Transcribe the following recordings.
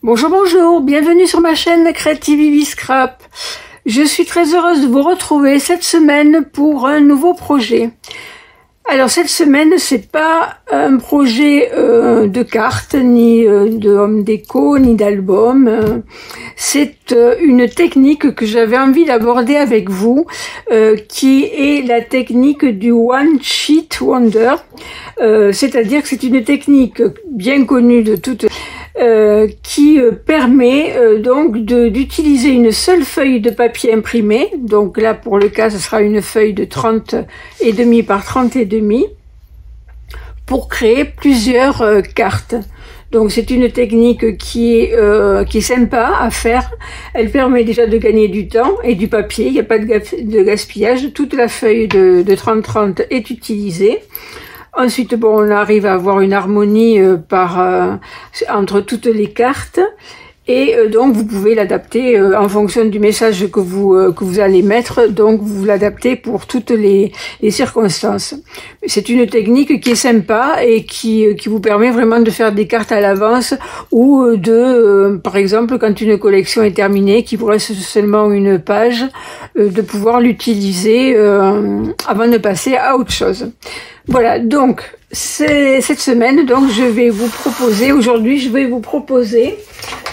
Bonjour, bonjour, bienvenue sur ma chaîne Creative Ivy Scrap. Je suis très heureuse de vous retrouver cette semaine pour un nouveau projet. Alors cette semaine, c'est pas un projet de cartes, ni de home déco, ni d'album. C'est une technique que j'avais envie d'aborder avec vous, qui est la technique du One Sheet Wonder. C'est-à-dire que c'est une technique bien connue de toutes, qui permet donc d'utiliser une seule feuille de papier imprimé. Donc là, pour le cas, ce sera une feuille de 30,5 par 30,5 pour créer plusieurs cartes. Donc c'est une technique qui est sympa à faire. Elle permet déjà de gagner du temps et du papier. Il n'y a pas de gaspillage. Toute la feuille de 30-30 est utilisée. Ensuite, bon, on arrive à avoir une harmonie entre toutes les cartes. Et donc, vous pouvez l'adapter en fonction du message que vous allez mettre. Donc, vous l'adaptez pour toutes les circonstances. C'est une technique qui est sympa et qui vous permet vraiment de faire des cartes à l'avance ou par exemple, quand une collection est terminée, qu'il vous reste seulement une page, de pouvoir l'utiliser avant de passer à autre chose. Voilà, donc cette semaine, donc aujourd'hui je vais vous proposer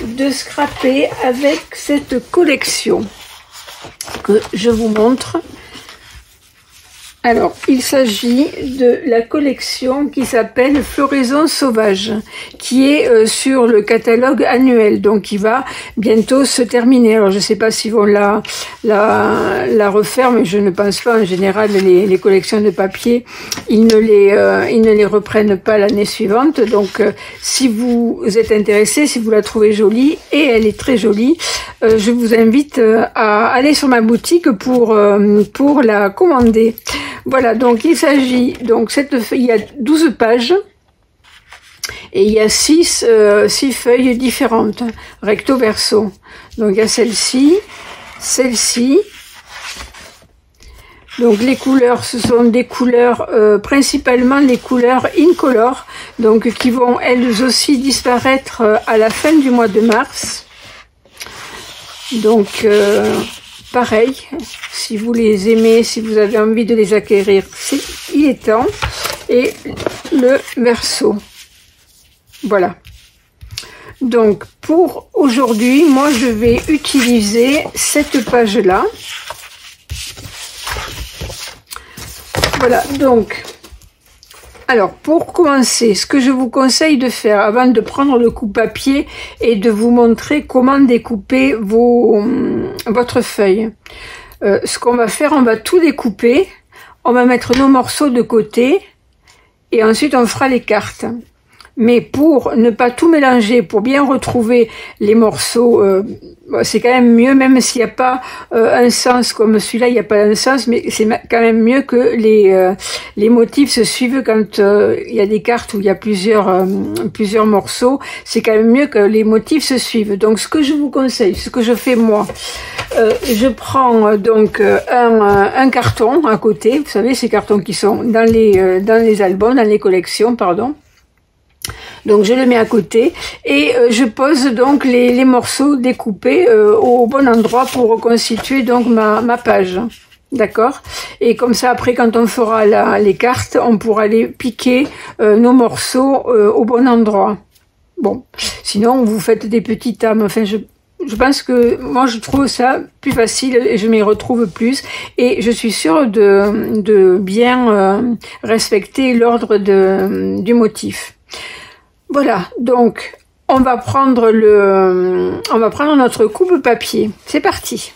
de scraper avec cette collection que je vous montre. Alors, il s'agit de la collection qui s'appelle Floraison sauvage, qui est sur le catalogue annuel, donc qui va bientôt se terminer. Alors, je ne sais pas s'ils vont la refaire, mais je ne pense pas. En général, les collections de papier, ils ne les reprennent pas l'année suivante. Donc, si vous êtes intéressé, si vous la trouvez jolie, et elle est très jolie, je vous invite à aller sur ma boutique pour la commander. Voilà, donc il s'agit, il y a 12 pages et il y a 6 feuilles différentes, recto verso. Donc il y a celle-ci. Donc les couleurs, ce sont des couleurs, principalement les couleurs incolore, donc qui vont elles aussi disparaître à la fin du mois de mars. Donc pareil, si vous les aimez, si vous avez envie de les acquérir, il est temps. Et le verso. Voilà. Donc, pour aujourd'hui, moi, je vais utiliser cette page-là. Voilà, donc... Alors, pour commencer, ce que je vous conseille de faire avant de prendre le coupe-papier est de vous montrer comment découper votre feuille. Ce qu'on va faire, on va tout découper, on va mettre nos morceaux de côté et ensuite on fera les cartes. Mais pour ne pas tout mélanger, pour bien retrouver les morceaux, c'est quand même mieux, même s'il n'y a pas un sens comme celui-là, il n'y a pas un sens, mais c'est quand même mieux que les motifs se suivent quand il y a des cartes où il y a plusieurs morceaux. C'est quand même mieux que les motifs se suivent. Donc ce que je vous conseille, ce que je fais moi, je prends donc un carton à côté, vous savez, ces cartons qui sont dans les albums, dans les collections, pardon. Donc je le mets à côté et je pose donc les morceaux découpés au bon endroit pour reconstituer donc ma page. D'accord? Et comme ça, après, quand on fera les cartes, on pourra les piquer nos morceaux au bon endroit. Bon, sinon vous faites des petites âmes. Enfin, je pense que moi je trouve ça plus facile et je m'y retrouve plus. Et je suis sûre de bien respecter l'ordre du motif. Voilà, donc on va prendre notre coupe-papier. C'est parti.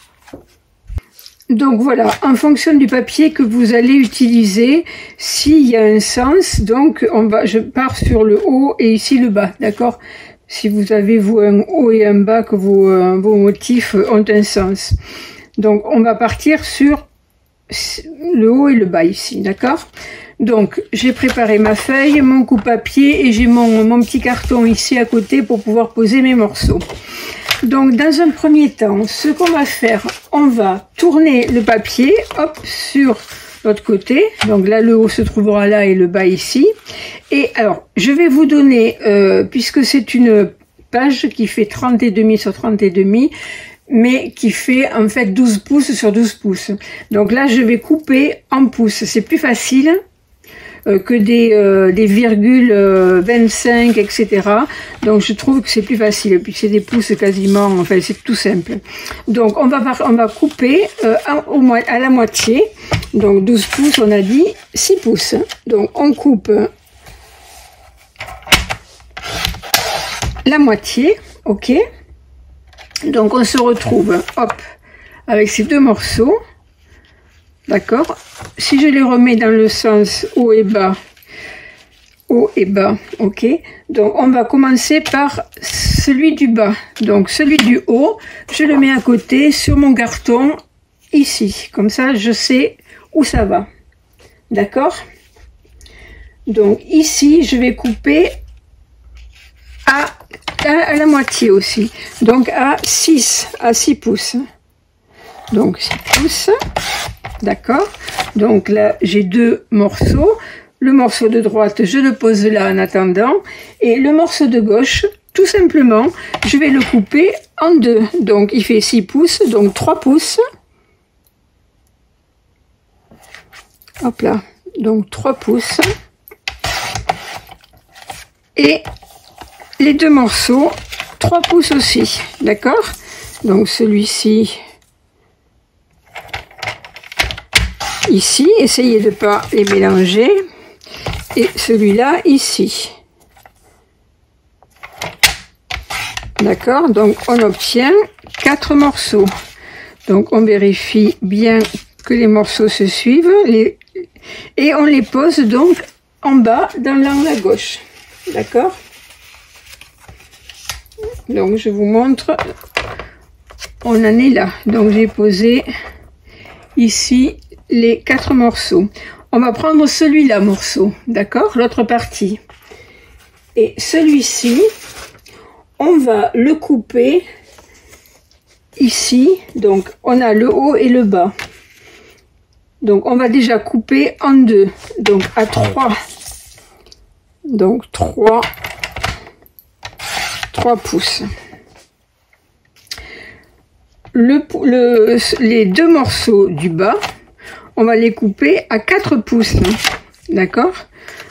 Donc voilà, en fonction du papier que vous allez utiliser, s'il y a un sens, donc je pars sur le haut et ici le bas, d'accord? Si vous avez vous un haut et un bas, que vos motifs ont un sens. Donc on va partir sur le haut et le bas ici, d'accord? Donc, j'ai préparé ma feuille, mon coupe-papier et j'ai mon petit carton ici à côté pour pouvoir poser mes morceaux. Donc, dans un premier temps, ce qu'on va faire, on va tourner le papier, hop, sur l'autre côté. Donc là, le haut se trouvera là et le bas ici. Et alors, je vais vous donner, puisque c'est une page qui fait 30,5 sur 30,5, mais qui fait en fait 12 pouces sur 12 pouces. Donc là, je vais couper en pouces. C'est plus facile que des virgules 25, etc. Donc je trouve que c'est plus facile. Et puis c'est des pouces quasiment, enfin c'est tout simple. Donc on va couper à la moitié. Donc 12 pouces, on a dit 6 pouces. Donc on coupe la moitié, ok. Donc on se retrouve, hop, avec ces deux morceaux, d'accord. Si je les remets dans le sens haut et bas, ok. Donc on va commencer par celui du bas. Donc celui du haut, je le mets à côté sur mon carton, ici. Comme ça, je sais où ça va, d'accord. Donc ici, je vais couper à la moitié aussi, donc à 6 pouces, donc 6 pouces, d'accord. Donc là j'ai deux morceaux, le morceau de droite je le pose là en attendant, et le morceau de gauche tout simplement je vais le couper en deux. Donc il fait 6 pouces, donc 3 pouces, hop là, donc 3 pouces, et les deux morceaux 3 pouces aussi, d'accord. Donc celui-ci ici, essayez de ne pas les mélanger, et celui-là ici, d'accord. Donc on obtient 4 morceaux. Donc on vérifie bien que les morceaux se suivent, et on les pose donc en bas dans l'angle à gauche, d'accord. Donc je vous montre, on en est là. Donc j'ai posé ici les 4 morceaux. On va prendre celui-là morceau, d'accord, l'autre partie. Et celui-ci, on va le couper ici. Donc on a le haut et le bas. Donc on va déjà couper en deux, donc à 3. Donc 3 pouces. Les deux morceaux du bas, on va les couper à 4 pouces, d'accord.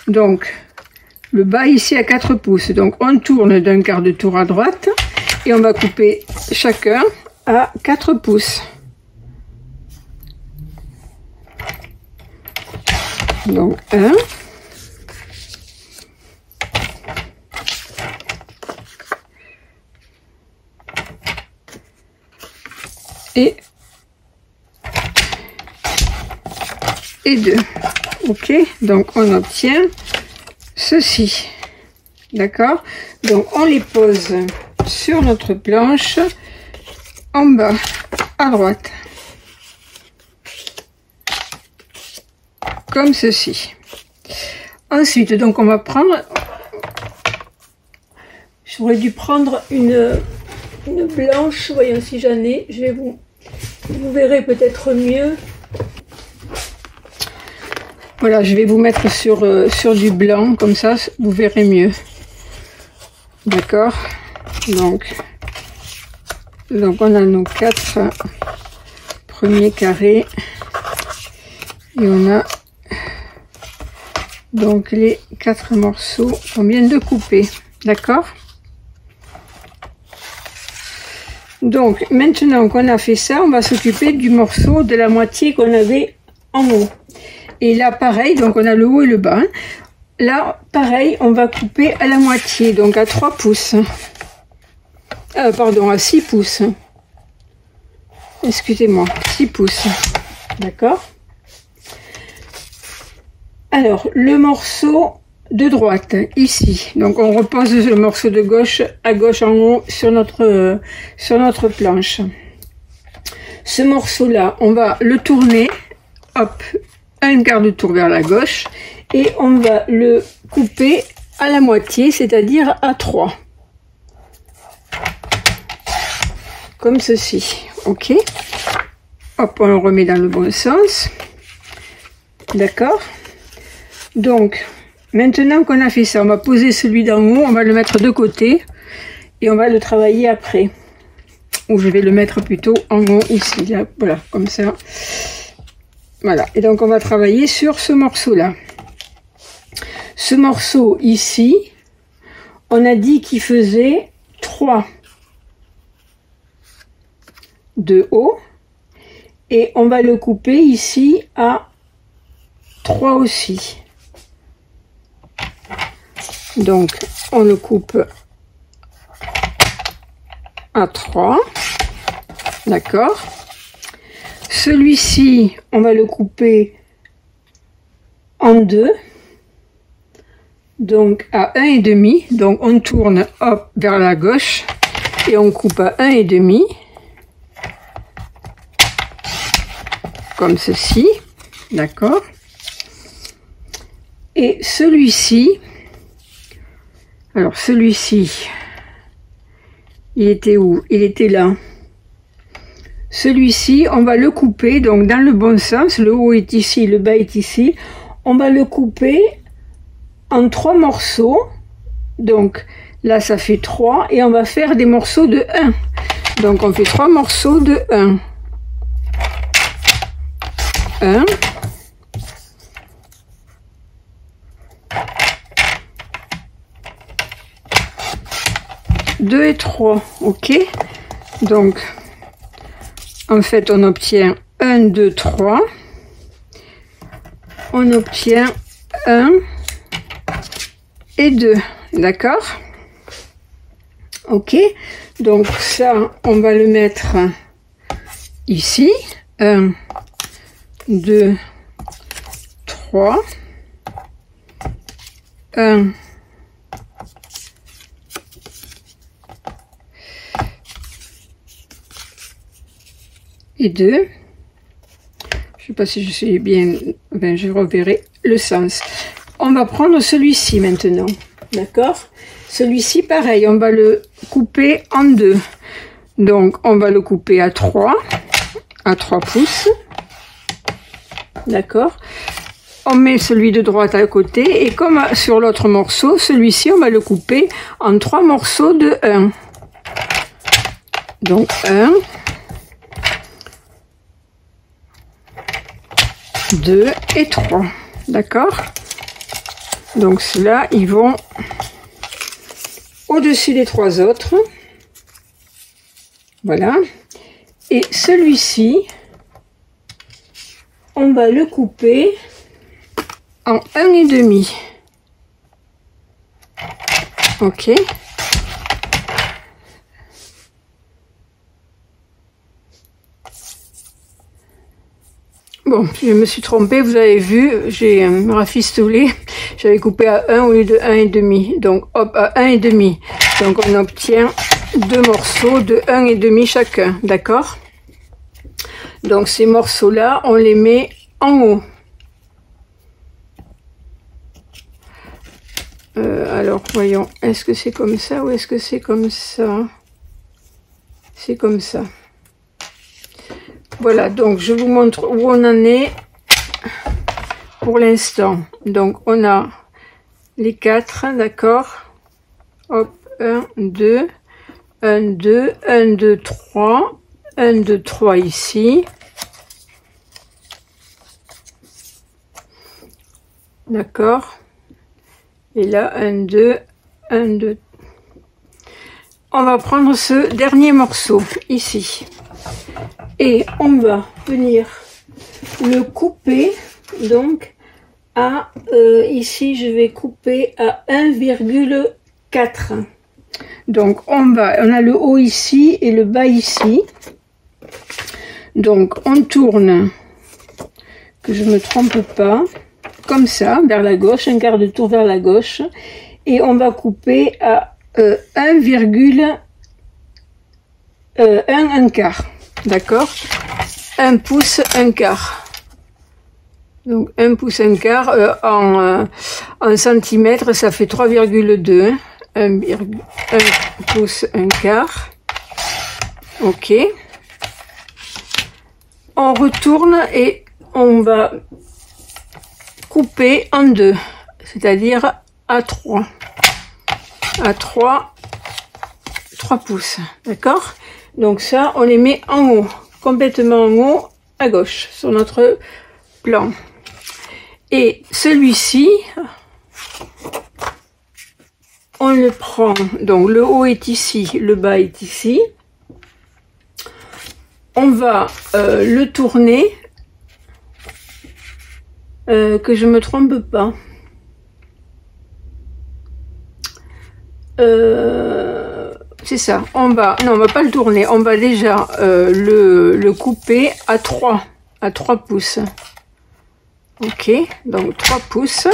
Donc le bas ici à 4 pouces, donc on tourne d'un quart de tour à droite et on va couper chacun à 4 pouces. Donc 1, et 2, ok. Donc on obtient ceci, d'accord. Donc on les pose sur notre planche en bas à droite, comme ceci. Ensuite, donc on va prendre, j'aurais dû prendre une blanche, voyons si j'en ai, vous verrez peut-être mieux. Voilà, je vais vous mettre sur du blanc, comme ça vous verrez mieux, d'accord. Donc on a nos 4 premiers carrés et on a donc les 4 morceaux qu'on vient de couper, d'accord. Donc maintenant qu'on a fait ça, on va s'occuper du morceau de la moitié qu'on avait en haut. Et là pareil, donc on a le haut et le bas. Là pareil, on va couper à la moitié, donc à 3 pouces. Pardon, à 6 pouces. Excusez-moi, 6 pouces. D'accord. Alors, le morceau de droite, ici. Donc, on repose le morceau de gauche à gauche en haut sur notre planche. Ce morceau-là, on va le tourner, hop, un quart de tour vers la gauche, et on va le couper à la moitié, c'est-à-dire à 3. Comme ceci, ok. Hop, on le remet dans le bon sens. D'accord. Donc, maintenant qu'on a fait ça, on va poser celui d'en haut, on va le mettre de côté. et on va le travailler après. Ou je vais le mettre plutôt en haut ici, là, voilà, comme ça. Voilà, et donc on va travailler sur ce morceau-là. Ce morceau ici, on a dit qu'il faisait 3 de haut. Et on va le couper ici à 3 aussi. Donc, on le coupe à 3. D'accord. Celui-ci, on va le couper en 2. Donc, à 1,5. Donc, on tourne hop vers la gauche et on coupe à 1,5. Comme ceci. D'accord. Et celui-ci, alors celui-ci, il était où? Il était là. Celui-ci, on va le couper, donc dans le bon sens, le haut est ici, le bas est ici. On va le couper en 3 morceaux. Donc là, ça fait 3 et on va faire des morceaux de 1. Donc on fait 3 morceaux de 1. 1. 2 et 3, ok. Donc, en fait, on obtient 1, 2, 3. On obtient 1 et 2, d'accord. Ok. Donc, ça, on va le mettre ici. 1, 2, 3. 1, et 2. Je sais pas si je suis bien, ben je reverrai le sens. On va prendre celui-ci maintenant, d'accord. Celui-ci pareil, on va le couper en 2. Donc on va le couper à 3 pouces, d'accord. On met celui de droite à côté et comme sur l'autre morceau, celui-ci on va le couper en 3 morceaux de 1. Donc 1, 2 et 3, d'accord. Donc ceux-là, ils vont au-dessus des 3 autres. Voilà. Et celui-ci, on va le couper en 1,5. Ok. Bon, je me suis trompée, vous avez vu, j'ai rafistolé, j'avais coupé à 1 au lieu de 1,5. Donc hop, à 1,5. Donc on obtient 2 morceaux de 1,5 chacun, d'accord. Donc ces morceaux-là, on les met en haut. Alors voyons, est-ce que c'est comme ça ou est-ce que c'est comme ça? C'est comme ça. Voilà, donc je vous montre où on en est pour l'instant. Donc on a les 4, d'accord. Hop, 1, 2, 1, 2, 1, 2, 3, 1, 2, 3 ici. D'accord. Et là, 1, 2, 1, 2. On va prendre ce dernier morceau ici. Et on va venir le couper, donc, à, ici, je vais couper à 1,4. Donc, on a le haut ici et le bas ici. Donc, on tourne, que je ne me trompe pas, comme ça, vers la gauche, un quart de tour vers la gauche. Et on va couper à 1 quart. D'accord, 1 pouce, 1 quart. Donc 1 pouce, 1 quart en centimètres, ça fait 3,2. 1 pouce, 1 quart. Ok. On retourne et on va couper en 2, c'est-à-dire à 3. À 3 3 pouces, d'accord? Donc ça, on les met en haut, complètement en haut, à gauche, sur notre plan. Et celui-ci, on le prend, donc le haut est ici, le bas est ici. On va le tourner, que je me trompe pas. C'est ça, on va pas le tourner, on va déjà le couper à 3 pouces. Ok, donc 3 pouces.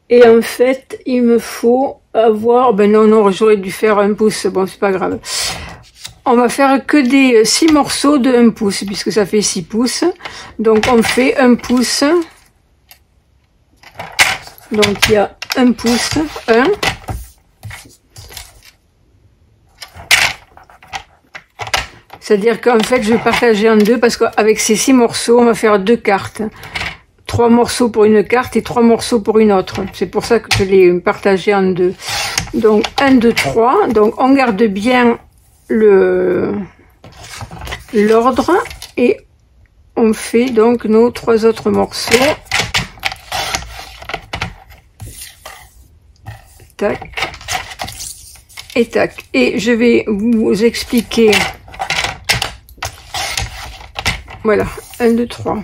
Et en fait, il me faut avoir... Ben non, j'aurais dû faire 1 pouce. Bon, c'est pas grave. On va faire que des 6 morceaux de 1 pouce, puisque ça fait 6 pouces. Donc, on fait 1 pouce. Donc, il y a 1 pouce. 1. C'est-à-dire qu'en fait, je vais partager en deux, parce qu'avec ces 6 morceaux, on va faire 2 cartes. 3 morceaux pour une carte et 3 morceaux pour une autre. C'est pour ça que je l'ai partagé en deux. Donc 1, 2, 3. Donc on garde bien l'ordre et on fait donc nos 3 autres morceaux. Tac. Et tac. Et je vais vous expliquer. Voilà. 1, 2, 3.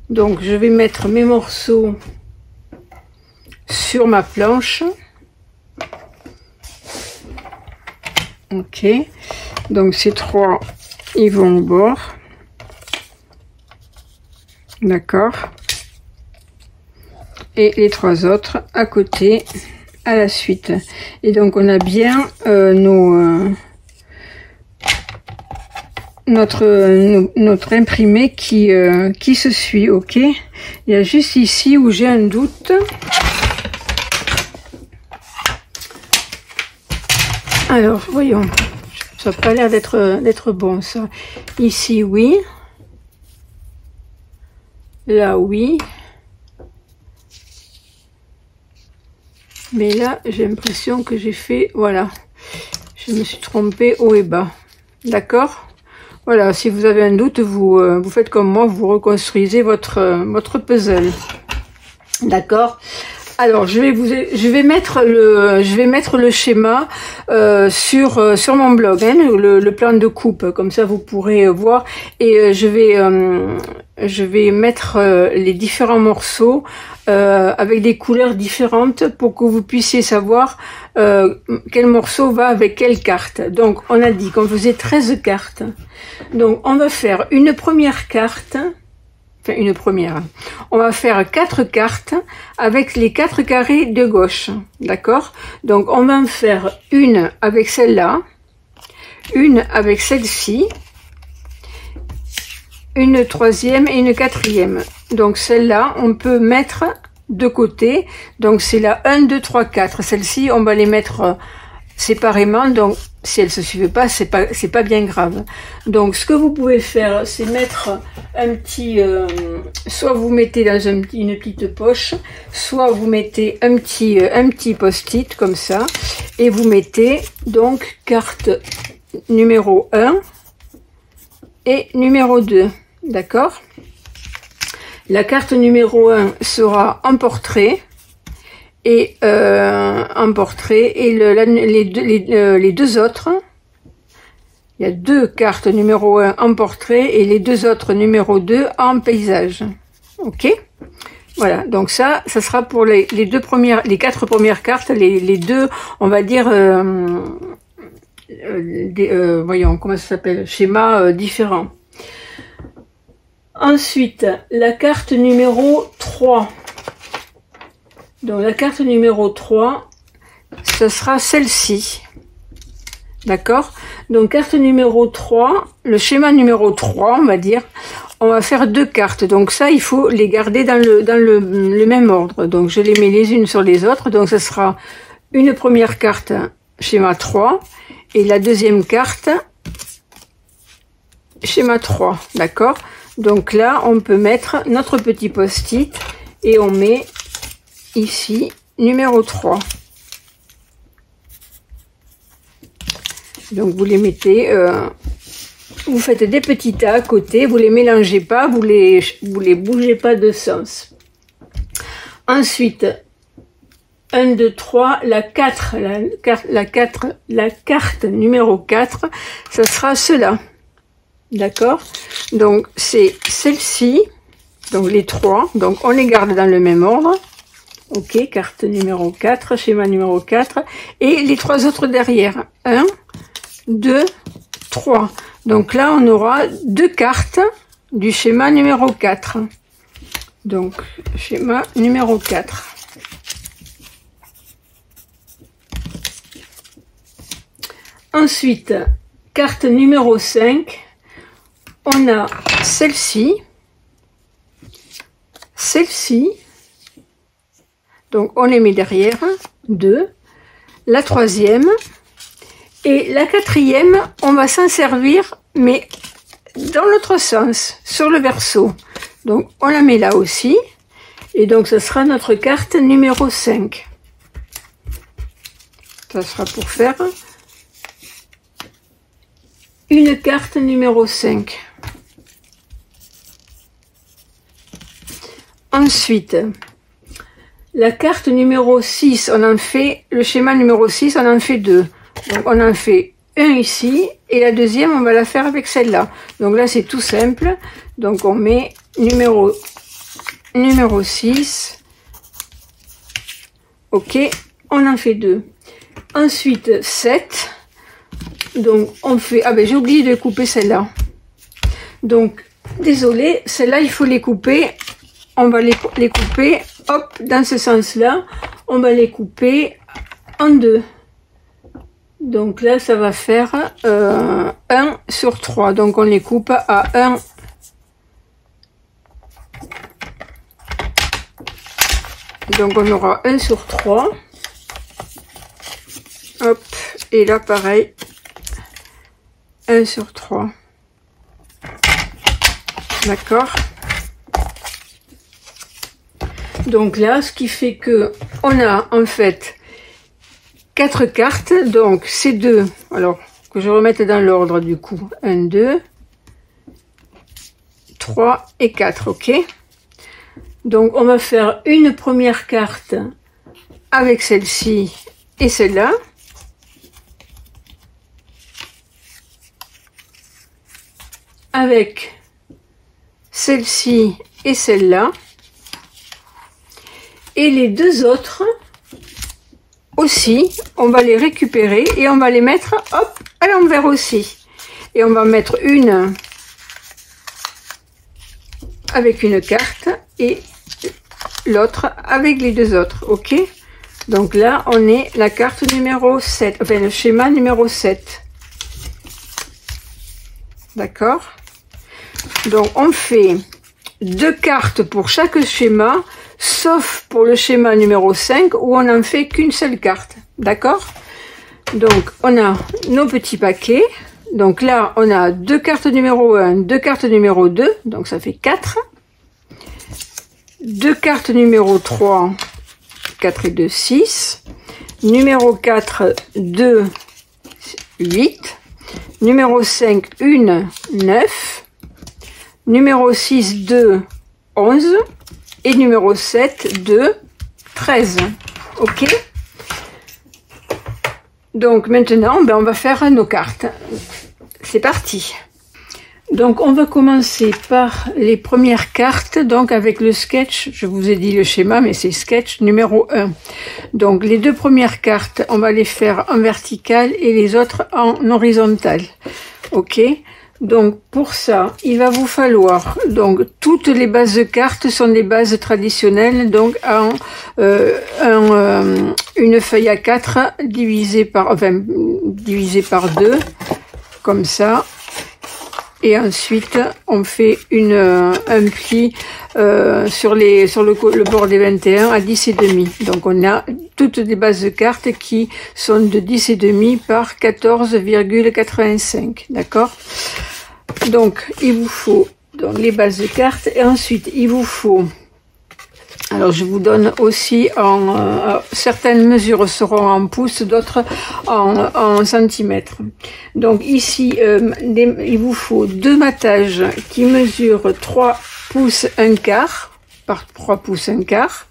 Donc je vais mettre mes morceaux sur ma planche. Ok, donc ces 3 ils vont au bord, d'accord, et les 3 autres à côté à la suite. Et donc on a bien notre imprimé qui se suit. Ok, il y a juste ici où j'ai un doute. Alors voyons, ça n'a pas l'air d'être bon ça. Ici oui, là oui, mais là j'ai l'impression que j'ai fait, voilà, je me suis trompée haut et bas, d'accord. Voilà, si vous avez un doute, vous faites comme moi, vous reconstruisez votre puzzle. D'accord. Alors, je vais mettre le schéma sur mon blog, hein, le plan de coupe, comme ça vous pourrez voir. Et je vais mettre les différents morceaux avec des couleurs différentes pour que vous puissiez savoir quel morceau va avec quelle carte. Donc, on a dit qu'on faisait 13 cartes. Donc, on va faire une première carte. Enfin, une première. On va faire 4 cartes avec les 4 carrés de gauche. D'accord? Donc, on va en faire une avec celle-là, une avec celle-ci, une troisième et une quatrième. Donc, celle-là, on peut mettre de côté. Donc, c'est la 1, 2, 3, 4. Celle-ci, on va les mettre séparément. Donc, si elles se suivent pas, c'est pas bien grave. Donc, ce que vous pouvez faire, c'est mettre un petit, soit vous mettez dans une petite poche, soit vous mettez un petit post-it comme ça, et vous mettez donc carte numéro 1 et numéro 2, d'accord? La carte numéro 1 sera en portrait. Et un portrait, et les deux autres, il y a 2 cartes numéro 1 en portrait et les 2 autres numéro 2 en paysage. Ok, voilà, donc ça sera pour les 4 premières cartes, les 2, on va dire, voyons, comment ça s'appelle, schéma différent. Ensuite, la carte numéro 3. Donc la carte numéro 3, ce sera celle-ci. D'accord? Donc carte numéro 3, le schéma numéro 3, on va dire, on va faire 2 cartes. Donc ça, il faut les garder dans le même ordre. Donc je les mets les unes sur les autres. Donc ce sera une première carte schéma 3 et la deuxième carte schéma 3. D'accord? Donc là, on peut mettre notre petit post-it et on met ici numéro 3. Donc vous les mettez, vous faites des petits tas à côté, vous les mélangez pas, vous les bougez pas de sens. Ensuite, 1, 2, 3, la 4, la carte numéro 4, ça sera cela. D'accord? Donc c'est celle-ci, donc les 3, donc on les garde dans le même ordre. Ok, carte numéro 4, schéma numéro 4, et les 3 autres derrière. 1, 2, 3. Donc là, on aura 2 cartes du schéma numéro 4. Donc, schéma numéro 4. Ensuite, carte numéro 5. On a celle-ci. Celle-ci. Donc, on les met derrière. 2. La troisième. Et la quatrième, on va s'en servir, mais dans l'autre sens, sur le verso. Donc, on la met là aussi. Et donc, ce sera notre carte numéro 5. Ça sera pour faire une carte numéro 5. Ensuite, la carte numéro 6, on en fait, le schéma numéro 6, on en fait 2. Donc, on en fait un ici, et la deuxième, on va la faire avec celle-là. Donc là, c'est tout simple. Donc, on met numéro 6. Ok, on en fait 2. Ensuite, 7. Donc, on fait... Ah ben, j'ai oublié de couper celle-là. Donc, désolé, celle-là, il faut les couper. On va les couper, hop, dans ce sens-là. On va les couper en 2. Donc là, ça va faire 1 sur 3. Donc on les coupe à 1. Donc on aura 1 sur 3. Hop. Et là, pareil. 1 sur 3. D'accord? Donc là, ce qui fait que on a en fait 4 cartes, donc ces deux, alors que je remette dans l'ordre du coup, 1, 2, 3 et 4, ok? Donc on va faire une première carte avec celle-ci et celle-là. Avec celle-ci et celle-là. Et les deux autres aussi, on va les récupérer et on va les mettre, hop, à l'envers aussi. Et on va mettre une avec une carte et l'autre avec les deux autres, ok? Donc là, on est la carte numéro 7, enfin le schéma numéro 7. D'accord? Donc on fait 2 cartes pour chaque schéma, sauf pour le schéma numéro 5 où on n'en fait qu'une seule carte. D'accord? Donc on a nos petits paquets. Donc là on a 2 cartes numéro 1, 2 cartes numéro 2, donc ça fait 4. 2 cartes numéro 3, 4 et 2, 6. Numéro 4, 2, 8. Numéro 5, 1, 9. Numéro 6, 2, 11. Et numéro 7, 2, 13. Ok? Donc maintenant, ben, on va faire nos cartes. C'est parti. Donc on va commencer par les premières cartes, donc avec le sketch. Je vous ai dit le schéma, mais c'est sketch numéro 1. Donc les 2 premières cartes, on va les faire en vertical et les autres en horizontal. Ok? Donc pour ça, il va vous falloir, donc toutes les bases de cartes sont des bases traditionnelles, donc une feuille à 4 divisée par 2, comme ça. Et ensuite, on fait un pli sur le bord des 21 à 10,5. Donc on a toutes les bases de cartes qui sont de 10,5 par 14,85. D'accord? Donc il vous faut donc les bases de cartes. Et ensuite, il vous faut, alors je vous donne aussi certaines mesures seront en pouces, d'autres en centimètres. Donc ici, il vous faut 2 mattages qui mesurent 3 pouces 1 quart par 3 pouces 1 quart.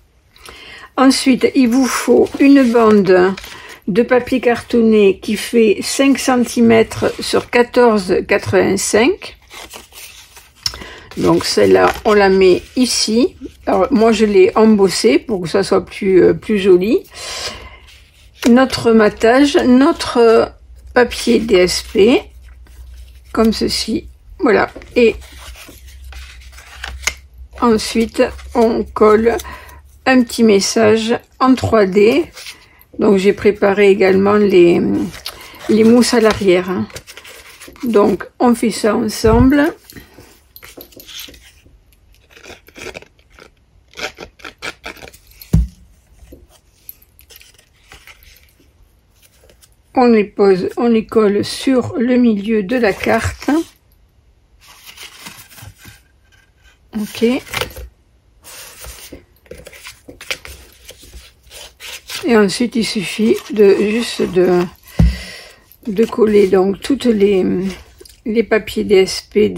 Ensuite, il vous faut une bande de papier cartonné qui fait 5 cm sur 14,85. Donc celle-là, on la met ici. Alors moi, je l'ai embossée pour que ça soit plus joli. Notre matage, notre papier DSP, comme ceci. Voilà. Et ensuite, on colle un petit message en 3D. Donc j'ai préparé également les mousses à l'arrière. Donc on fait ça ensemble. On les pose, on les colle sur le milieu de la carte. Ok. Et ensuite, il suffit juste de coller donc toutes les papiers DSP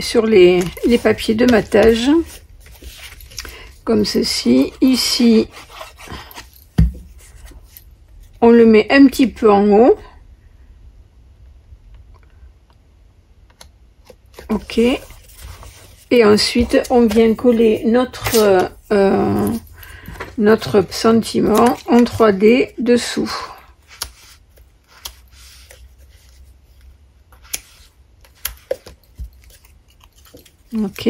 sur les papiers de matage, comme ceci. Ici, on le met un petit peu en haut. Ok. Et ensuite, on vient coller notre sentiment en 3D dessous. Ok.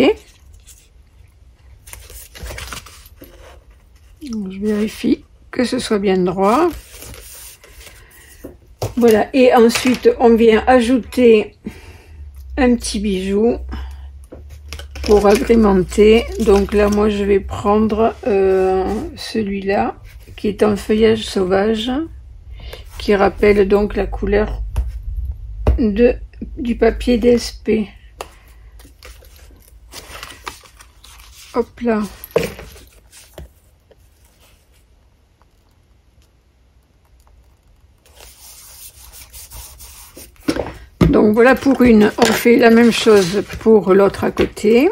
Donc, je vérifie que ce soit bien droit. Voilà. Et ensuite, on vient ajouter un petit bijou pour agrémenter. Donc là, moi, je vais prendre celui-là qui est en feuillage sauvage, qui rappelle donc la couleur du papier DSP. Hop là. Donc voilà pour une. On fait la même chose pour l'autre à côté.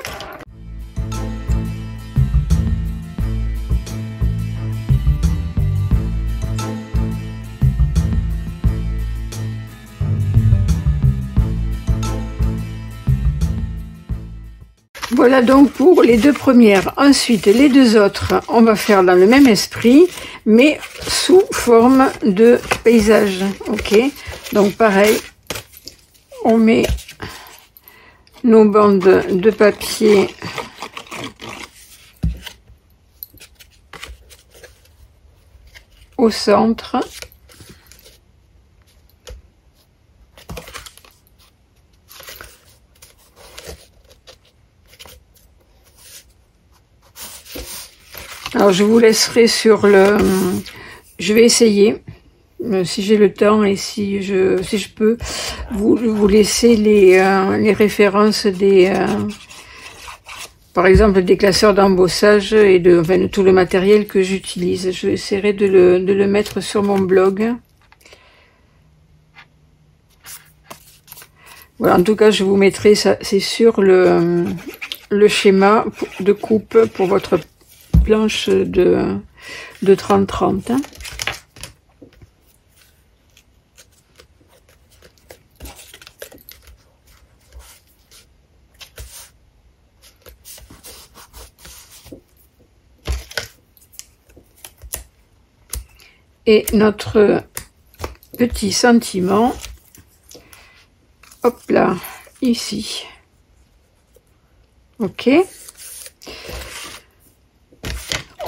Voilà donc pour les 2 premières. Ensuite, les 2 autres, on va faire dans le même esprit, mais sous forme de paysage. Ok, donc pareil, on met nos bandes de papier au centre. Alors je vous laisserai sur le... Je vais essayer, si j'ai le temps et si je peux, vous laisser les références par exemple des classeurs d'embossage et de tout le matériel que j'utilise. Je essaierai de le mettre sur mon blog. Voilà, en tout cas je vous mettrai ça, c'est sur le schéma de coupe pour votre planche de 30-30. Hein. Et notre petit sentiment, hop là, ici. Ok.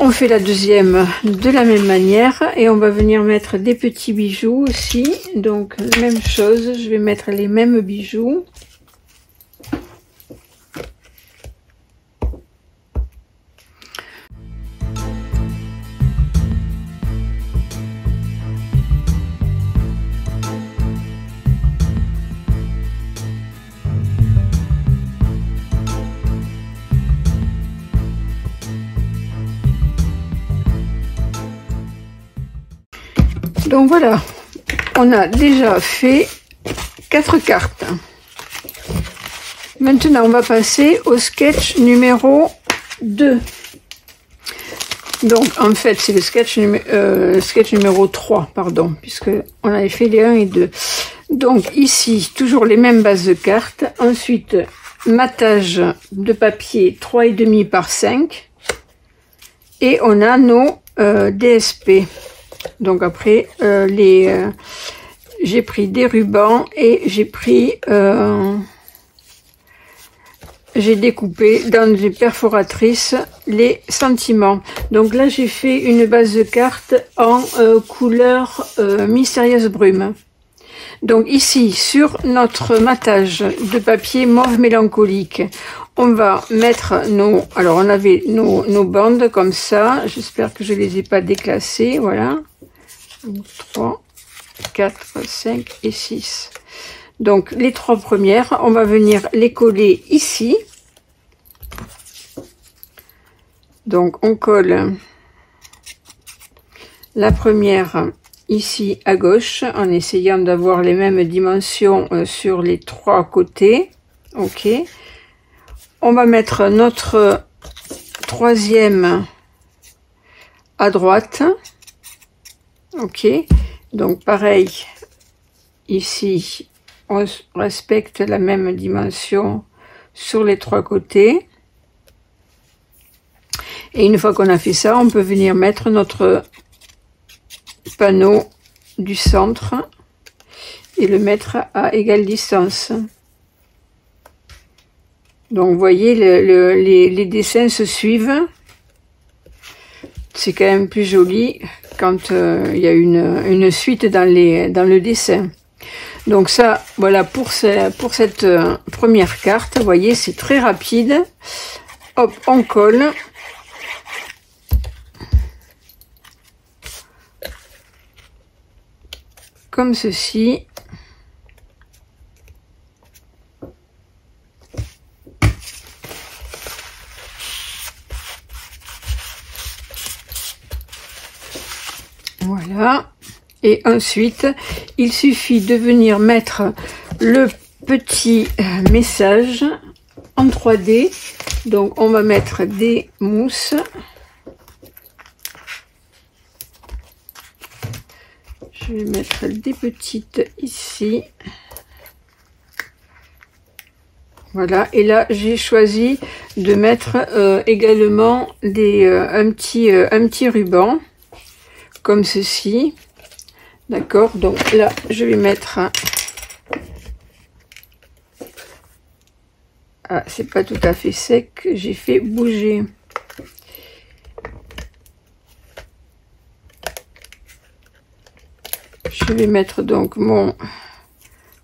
On fait la deuxième de la même manière et on va venir mettre des petits bijoux aussi. Donc même chose, je vais mettre les mêmes bijoux. Donc voilà, on a déjà fait 4 cartes. Maintenant, on va passer au sketch numéro 2. Donc, en fait, c'est le sketch numéro 3, pardon, puisque on avait fait les 1 et 2. Donc, ici, toujours les mêmes bases de cartes. Ensuite, matage de papier 3,5 par 5. Et on a nos DSP. Donc, après, j'ai pris des rubans et j'ai pris... j'ai découpé dans des perforatrices les sentiments. Donc là, j'ai fait une base de cartes en couleur mystérieuse brume. Donc ici, sur notre matage de papier mauve mélancolique, on va mettre nos... Alors, on avait nos bandes comme ça. J'espère que je les ai pas déclassées. Voilà. 3, 4, 5 et 6. Donc, les 3 premières, on va venir les coller ici. Donc, on colle la première ici à gauche, en essayant d'avoir les mêmes dimensions sur les 3 côtés. OK. On va mettre notre 3e à droite. OK. Donc, pareil, ici, on respecte la même dimension sur les 3 côtés. Et une fois qu'on a fait ça, on peut venir mettre notre panneau du centre et le mettre à égale distance. Donc, vous voyez, les dessins se suivent. C'est quand même plus joli quand il y a une suite dans le dessin. Donc ça, voilà pour cette première carte. Vous voyez, c'est très rapide. Hop, on colle. Comme ceci. Voilà. Et ensuite, il suffit de venir mettre le petit message en 3D. Donc, on va mettre des mousses. Je vais mettre des petites ici. Voilà. Et là, j'ai choisi de mettre également un petit ruban. Comme ceci. D'accord, donc là, je vais mettre... Ah, c'est pas tout à fait sec, j'ai fait bouger. Je vais mettre donc mon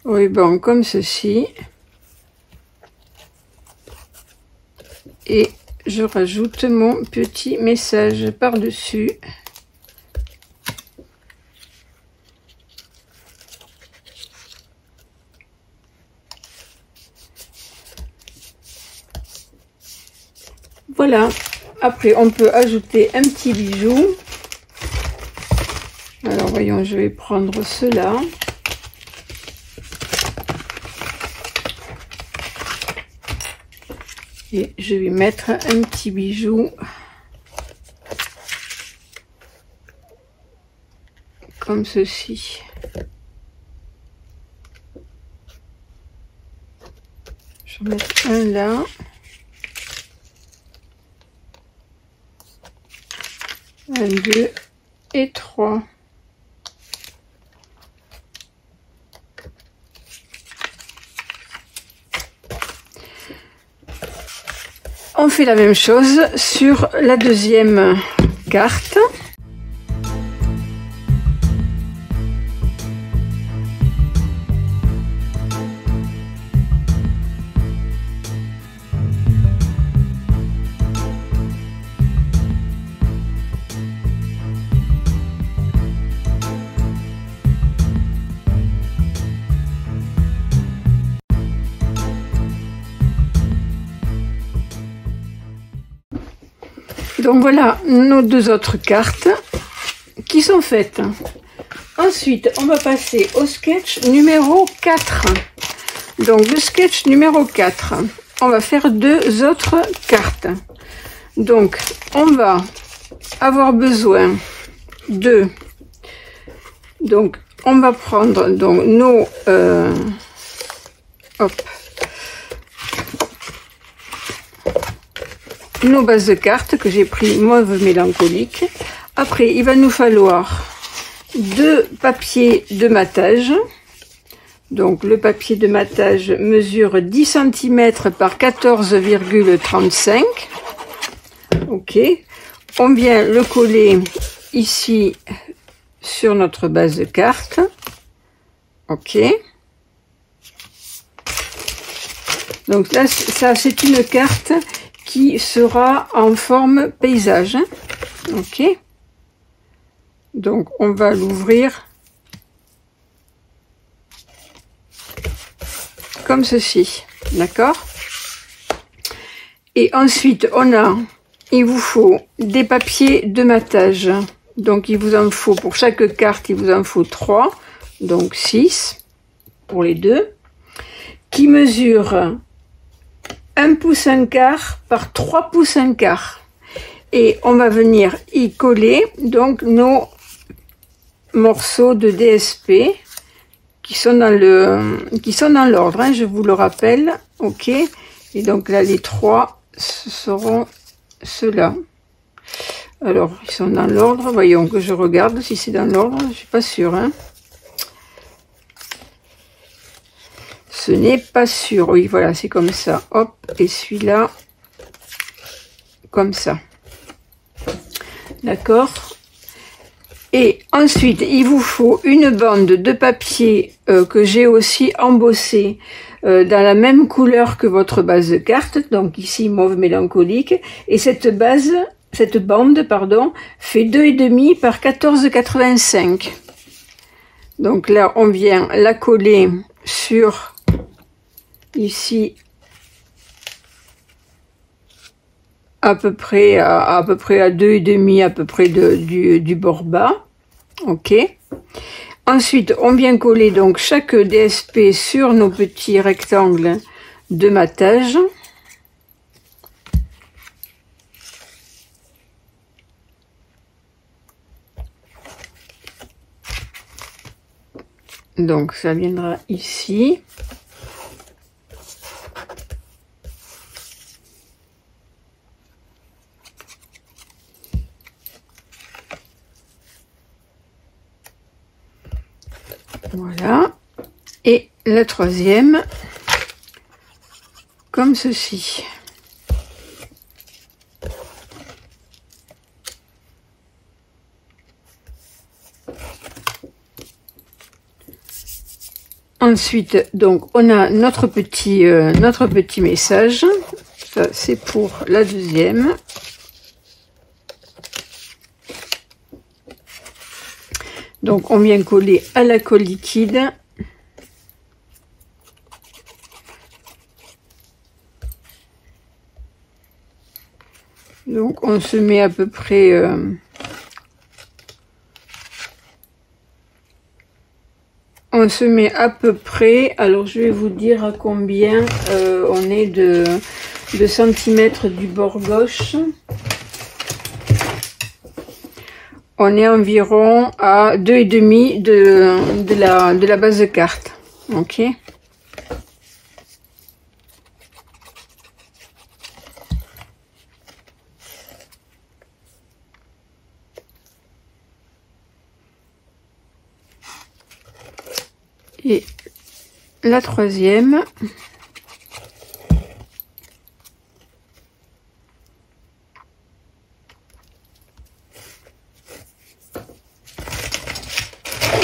ruban comme ceci. Et je rajoute mon petit message par-dessus. Voilà, après on peut ajouter un petit bijou. Alors voyons, je vais prendre cela. Et je vais mettre un petit bijou. Comme ceci. Je vais mettre un là. 1, 2 et 3. On fait la même chose sur la deuxième carte. Donc voilà nos deux autres cartes qui sont faites. ensuite, on va passer au sketch numéro 4. Donc, le sketch numéro 4, on va faire 2 autres cartes. Donc, on va avoir besoin de... Donc, on va prendre donc nos... nos bases de cartes que j'ai pris mauve mélancolique. Après, il va nous falloir 2 papiers de matage. Donc, le papier de matage mesure 10 cm par 14,35. Ok. On vient le coller ici sur notre base de cartes. Ok. Donc là, ça, c'est une carte qui sera en forme paysage. Ok. Donc, on va l'ouvrir comme ceci. D'accord? Et ensuite, il vous faut des papiers de matage. Donc, il vous en faut, pour chaque carte, il vous en faut 3. Donc, 6 pour les 2. Qui mesurent 1 pouce 1/4 par 3 pouces 1/4. Et on va venir y coller donc nos morceaux de DSP qui sont dans l'ordre, hein, je vous le rappelle. Ok. Et donc là, les 3 ce seront ceux-là. Alors, ils sont dans l'ordre. Voyons que je regarde si c'est dans l'ordre. Je suis pas sûre, hein. Ce n'est pas sûr. Oui, voilà, c'est comme ça. Hop, et celui-là, comme ça. D'accord. Et ensuite, il vous faut une bande de papier que j'ai aussi embossé dans la même couleur que votre base de carte. Donc ici, mauve mélancolique. Et cette bande, pardon, fait 2,5 par 14,85. Donc là, on vient la coller sur... ici à peu près à 2,5 à peu près du bord bas. Ok. Ensuite, on vient coller donc chaque DSP sur nos petits rectangles de matage. Donc ça viendra ici. Voilà. Et la troisième, comme ceci. Ensuite, donc, on a notre petit message. Ça, c'est pour la deuxième. Donc, on vient coller à la colle liquide. Donc, on se met à peu près... on se met à peu près... Alors, je vais vous dire à combien on est de centimètres du bord gauche. On est environ à 2,5 de la base de carte. Ok. Et la troisième.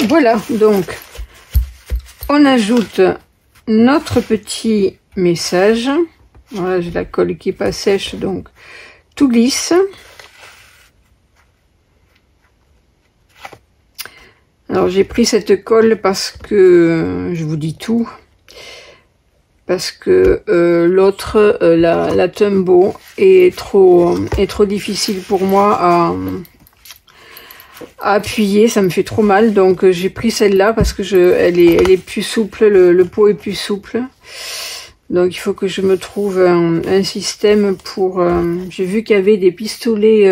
Voilà, donc on ajoute notre petit message. Voilà, j'ai la colle qui est pas sèche, donc tout glisse. Alors j'ai pris cette colle parce que, je vous dis tout, parce que l'autre, la Tumbo, est trop difficile pour moi à appuyer, ça me fait trop mal, donc j'ai pris celle-là parce que elle est plus souple, le pot est plus souple. Donc il faut que je me trouve un système pour... j'ai vu qu'il y avait des pistolets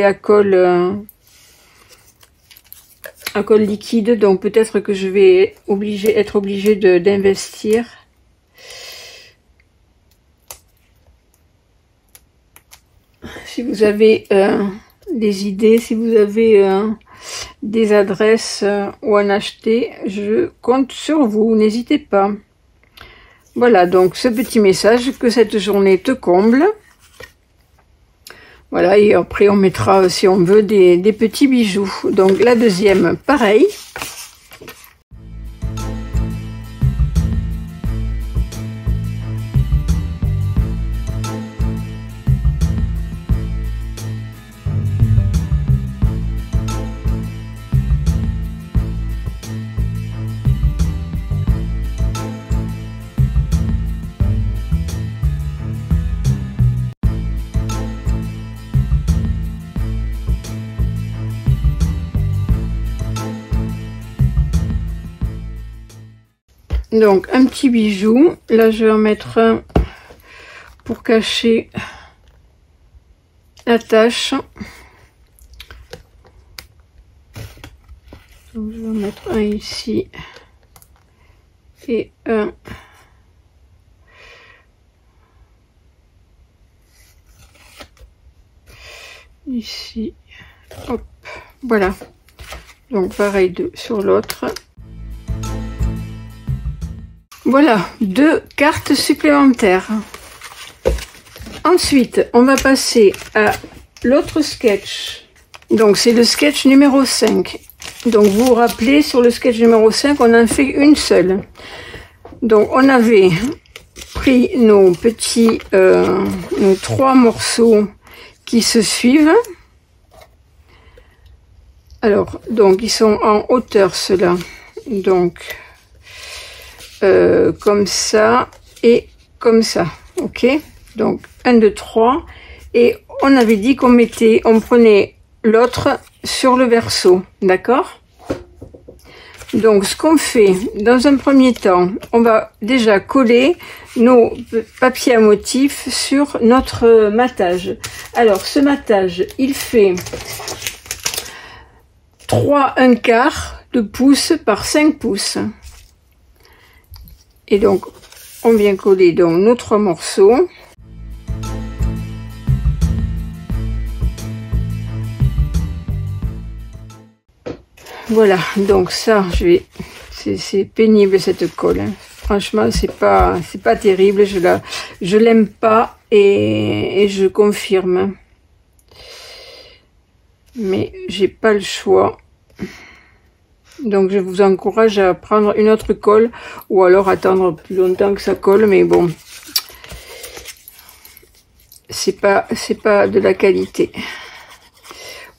à colle liquide, donc peut-être que je vais être obligée d'investir. Si vous avez des idées, si vous avez des adresses ou en acheter, je compte sur vous, n'hésitez pas. Voilà, donc ce petit message, que cette journée te comble. Voilà, et après on mettra, si on veut, des petits bijoux. Donc la deuxième, pareil. Donc un petit bijou, là je vais en mettre un pour cacher la tache. Donc je vais en mettre un ici et un ici. Hop, voilà. Donc pareil sur l'autre. Voilà, 2 cartes supplémentaires. Ensuite, on va passer à l'autre sketch. Donc, c'est le sketch numéro 5. Donc, vous vous rappelez, sur le sketch numéro 5, on en fait une seule. Donc, on avait pris nos petits, nos 3 morceaux qui se suivent. Alors, donc, ils sont en hauteur, ceux-là. Donc... comme ça et comme ça, ok, donc 1 2 3, et on avait dit on prenait l'autre sur le verso, d'accord. Donc ce qu'on fait dans un premier temps, on va déjà coller nos papiers à motifs sur notre matage. Alors ce matage, il fait 3 1/4 de pouce par 5 pouces. Et donc, on vient coller donc nos 3 morceaux. Voilà, donc ça, c'est pénible cette colle. Hein. Franchement, c'est pas terrible. Je l'aime pas et je confirme. Mais j'ai pas le choix. Donc je vous encourage à prendre une autre colle ou alors attendre plus longtemps que ça colle, mais bon, c'est pas de la qualité.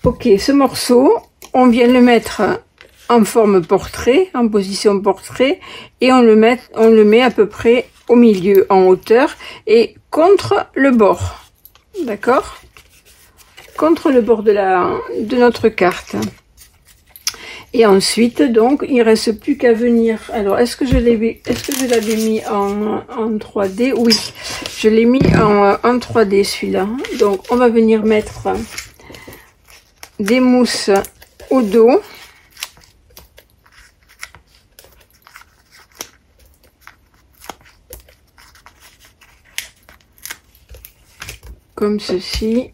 Ok, ce morceau, on vient le mettre en forme portrait, en position portrait, et on le met à peu près au milieu, en hauteur et contre le bord, d'accord, contre le bord de notre carte. Et ensuite, donc, il reste plus qu'à venir. Alors, est-ce que je l'avais mis en 3D? Oui, je l'ai mis en 3D celui-là. Donc, on va venir mettre des mousses au dos. Comme ceci.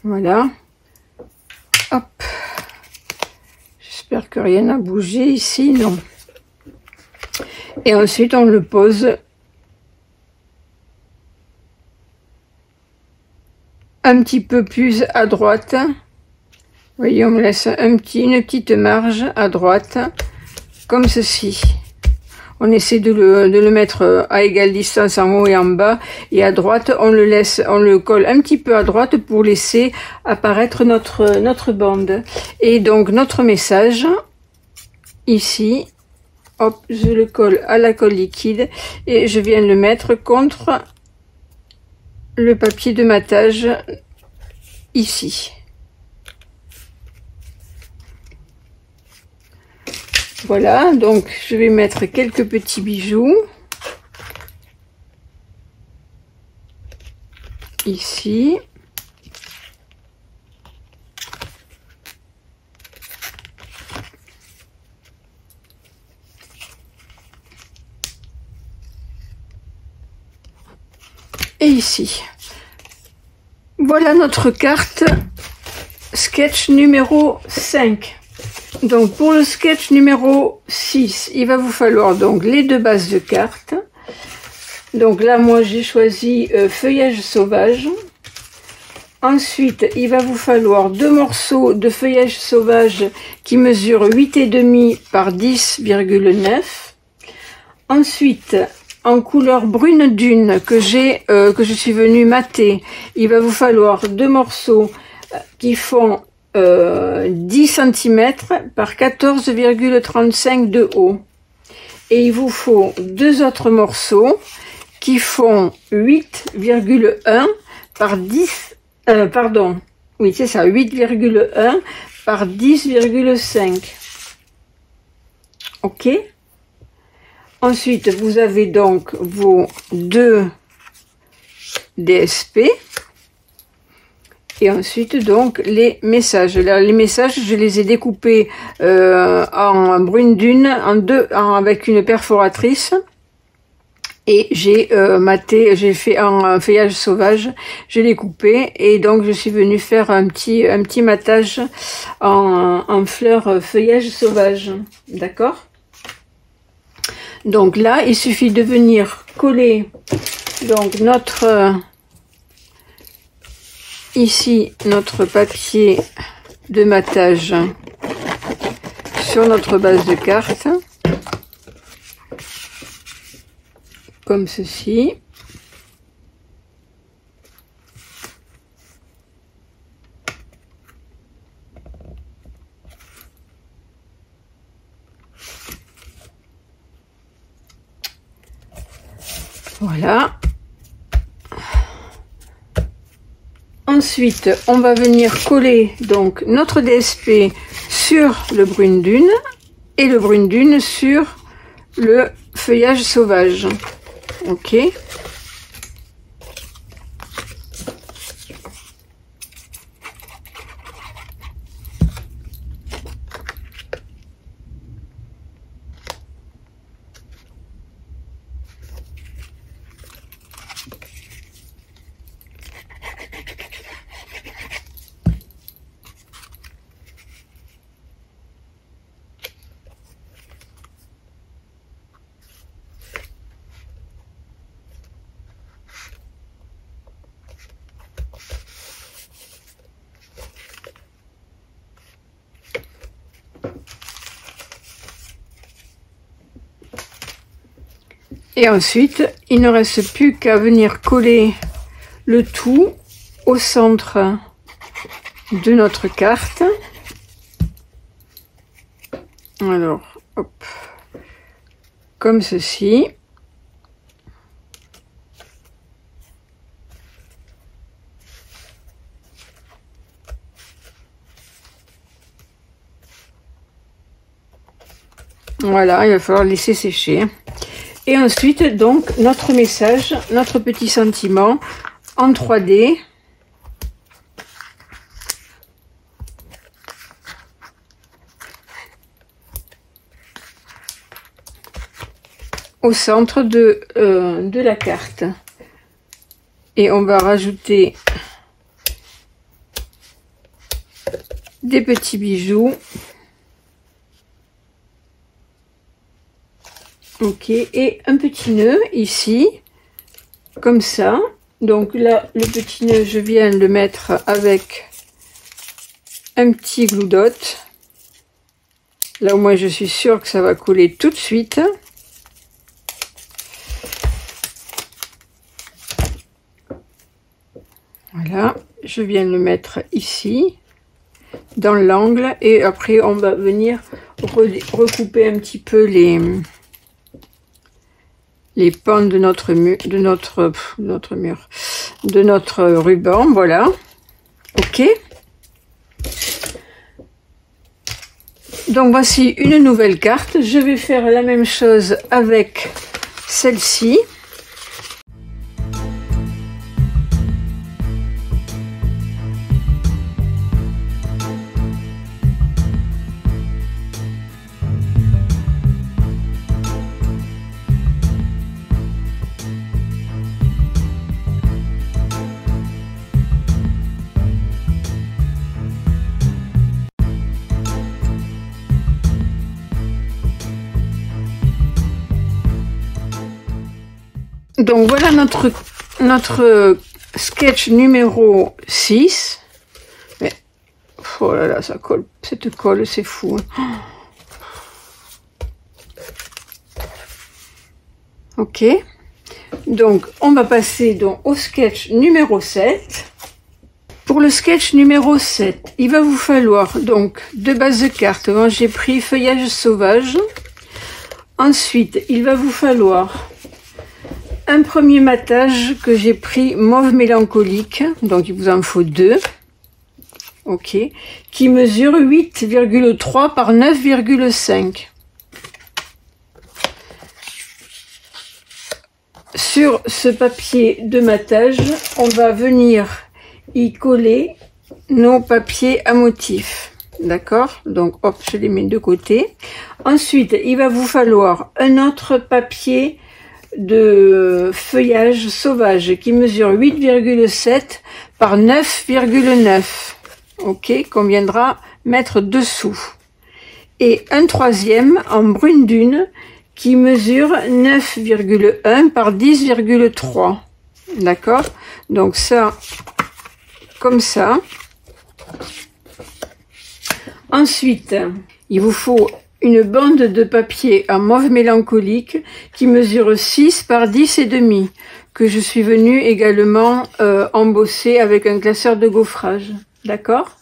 Voilà. Hop. J'espère que rien n'a bougé ici, non. Et ensuite, on le pose un petit peu plus à droite. Vous voyez, on me laisse une petite marge à droite, comme ceci. On essaie de le mettre à égale distance en haut et en bas, et à droite on le colle un petit peu à droite pour laisser apparaître notre bande. Et donc notre message ici, hop, je le colle à la colle liquide et je viens le mettre contre le papier de matage ici. Voilà, donc je vais mettre quelques petits bijoux ici. Et ici. Voilà notre carte sketch numéro 5. Donc pour le sketch numéro 6, il va vous falloir donc les deux bases de cartes. Donc là moi j'ai choisi feuillage sauvage. Ensuite il va vous falloir deux morceaux de feuillage sauvage qui mesurent 8,5 par 10,9. Ensuite en couleur brune dune que je suis venue mater, il va vous falloir deux morceaux qui font 10 cm par 14,35 de haut. Et il vous faut deux autres morceaux qui font 8,1 par 10, pardon, oui c'est ça, 8,1 par 10,5. Ok. Ensuite, vous avez donc vos deux DSP. Et ensuite, donc, les messages. Là, les messages, je les ai découpés en brune dune, avec une perforatrice. Et j'ai j'ai fait un feuillage sauvage, je l'ai coupé. Et donc, je suis venue faire un petit matage en fleurs feuillage sauvage. D'accord ? Donc là, il suffit de venir coller donc ici notre papier de matage sur notre base de carte, comme ceci. Voilà. Ensuite, on va venir coller donc notre DSP sur le brune dune et le brune dune sur le feuillage sauvage. Ok. Et ensuite, il ne reste plus qu'à venir coller le tout au centre de notre carte. Alors, hop, comme ceci. Voilà, il va falloir laisser sécher. Et ensuite, donc, notre message, notre petit sentiment en 3D. Au centre de la carte. Et on va rajouter des petits bijoux. Ok, et un petit nœud ici, comme ça. Donc là, le petit nœud, je viens le mettre avec un petit glue dot. Là, au moins, je suis sûre que ça va coller tout de suite. Voilà, je viens le mettre ici, dans l'angle, et après, on va venir recouper un petit peu les pans de notre mur, de notre ruban, voilà. Ok. Donc voici une nouvelle carte. Je vais faire la même chose avec celle-ci. Donc voilà notre sketch numéro 6. Mais, oh là là, ça colle, cette colle, c'est fou. Hein. Ok. Donc on va passer donc au sketch numéro 7. Pour le sketch numéro 7, il va vous falloir donc deux bases de cartes. Moi j'ai pris feuillage sauvage. Ensuite, il va vous falloir un premier matage que j'ai pris mauve mélancolique, donc il vous en faut deux, ok, qui mesure 8,3 par 9,5. Sur ce papier de matage, on va venir y coller nos papiers à motifs, d'accord? Donc hop, je les mets de côté. Ensuite, il va vous falloir un autre papier de feuillage sauvage qui mesure 8,7 par 9,9, ok, qu'on viendra mettre dessous, et un troisième en brune dune qui mesure 9,1 par 10,3, d'accord? Donc ça, comme ça. Ensuite, il vous faut une bande de papier en mauve mélancolique qui mesure 6 par 10,5, que je suis venue également embosser avec un classeur de gaufrage, d'accord?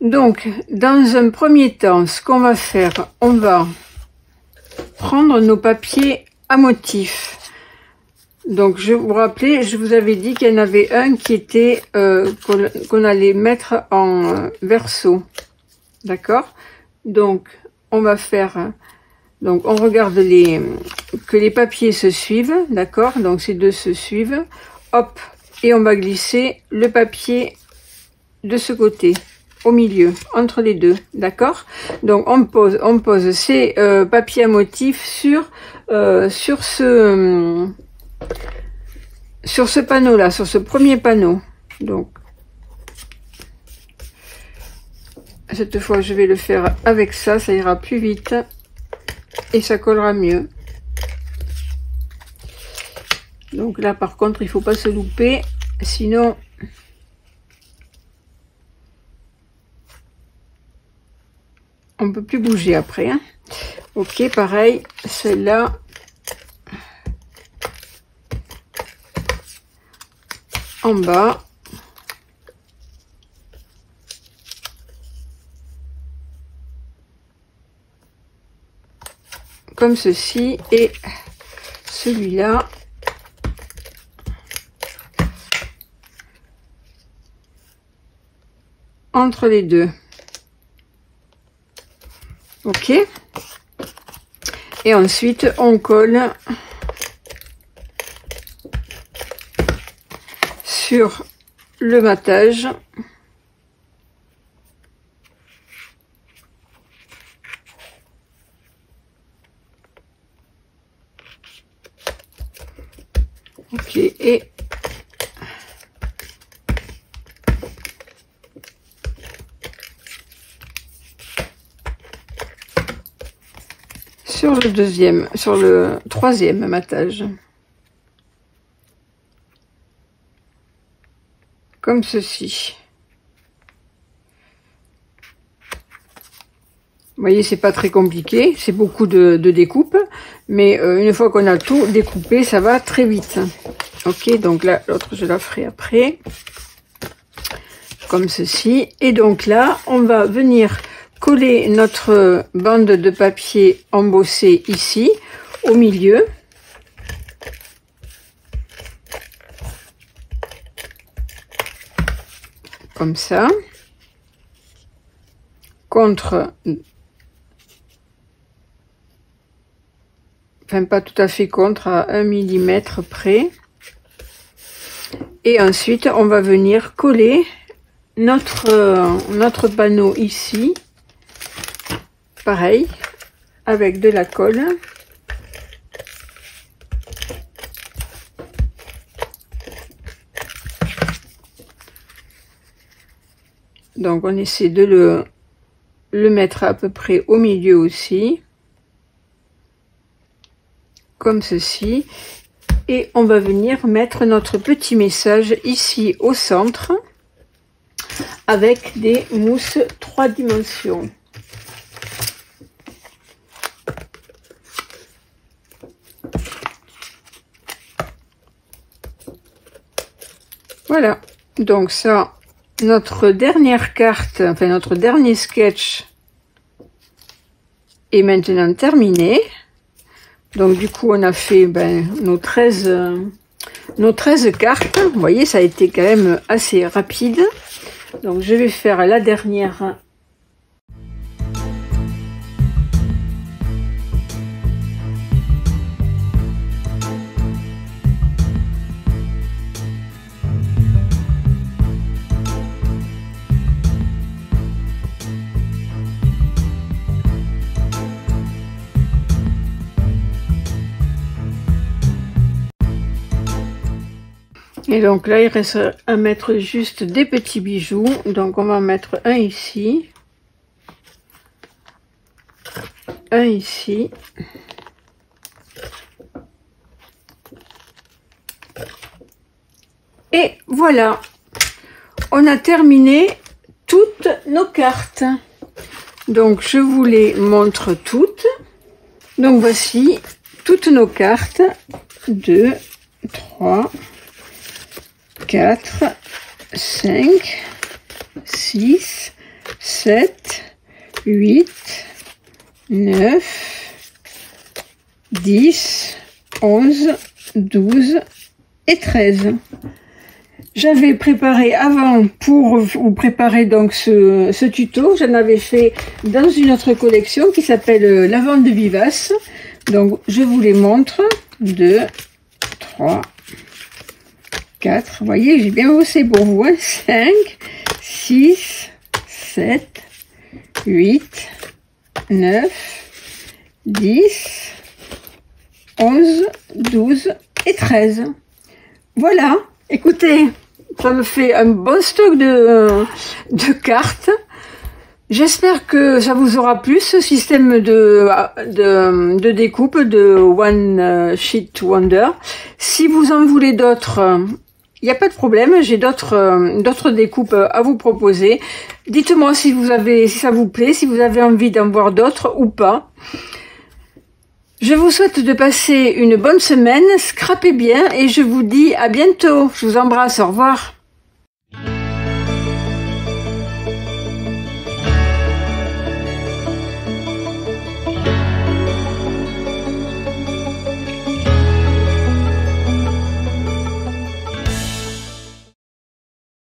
Donc, dans un premier temps, ce qu'on va faire, on va prendre nos papiers à motifs. Donc, je vous rappelais, je vous avais dit qu'il y en avait un qui était qu'on allait mettre en verso, d'accord? Donc, on va faire, donc on regarde que les papiers se suivent, d'accord? Donc, ces deux se suivent, hop, et on va glisser le papier de ce côté, au milieu, entre les deux, d'accord? Donc, on pose ces papiers à motifs sur ce panneau-là, sur ce premier panneau. Donc, cette fois, je vais le faire avec ça, ça ira plus vite et ça collera mieux. Donc là, par contre, il faut pas se louper, sinon on peut plus bouger après. Hein. Ok, pareil, celle-là. En bas. Comme ceci, et celui-là entre les deux. Ok, et ensuite on colle sur le matage. Ok, et sur le troisième matage, comme ceci. Vous voyez, c'est pas très compliqué, c'est beaucoup de découpe, mais une fois qu'on a tout découpé, ça va très vite. Ok, donc là, l'autre, je la ferai après, comme ceci. Et donc là, on va venir coller notre bande de papier embossée ici, au milieu. Comme ça. Contre, enfin pas tout à fait contre, à 1 mm près. Et ensuite, on va venir coller notre panneau ici. Pareil, avec de la colle. Donc on essaie de le mettre à peu près au milieu aussi, comme ceci, et on va venir mettre notre petit message ici au centre avec des mousses 3 dimensions. Voilà, donc ça, notre dernière carte, enfin notre dernier sketch est maintenant terminé. Donc du coup on a fait nos 13 cartes. Vous voyez, ça a été quand même assez rapide. Donc je vais faire la dernière. Et donc là, il reste à mettre juste des petits bijoux. Donc on va en mettre un ici. Un ici. Et voilà. On a terminé toutes nos cartes. Donc je vous les montre toutes. Donc voici toutes nos cartes. 2, 3... 4, 5, 6, 7, 8, 9, 10, 11, 12 et 13. J'avais préparé avant pour vous préparer donc ce tuto, j'en avais fait dans une autre collection qui s'appelle Lavande Vivace. Donc je vous les montre. 2, 3, 4, vous voyez, j'ai bien bossé pour vous, hein. 5, 6, 7, 8, 9, 10, 11, 12 et 13. Voilà, écoutez, ça me fait un bon stock de cartes. J'espère que ça vous aura plu, ce système de découpe de One Sheet Wonder. Si vous en voulez d'autres, il n'y a pas de problème, j'ai d'autres découpes à vous proposer. Dites-moi si ça vous plaît, si vous avez envie d'en voir d'autres ou pas. Je vous souhaite de passer une bonne semaine, scrapez bien et je vous dis à bientôt. Je vous embrasse, au revoir.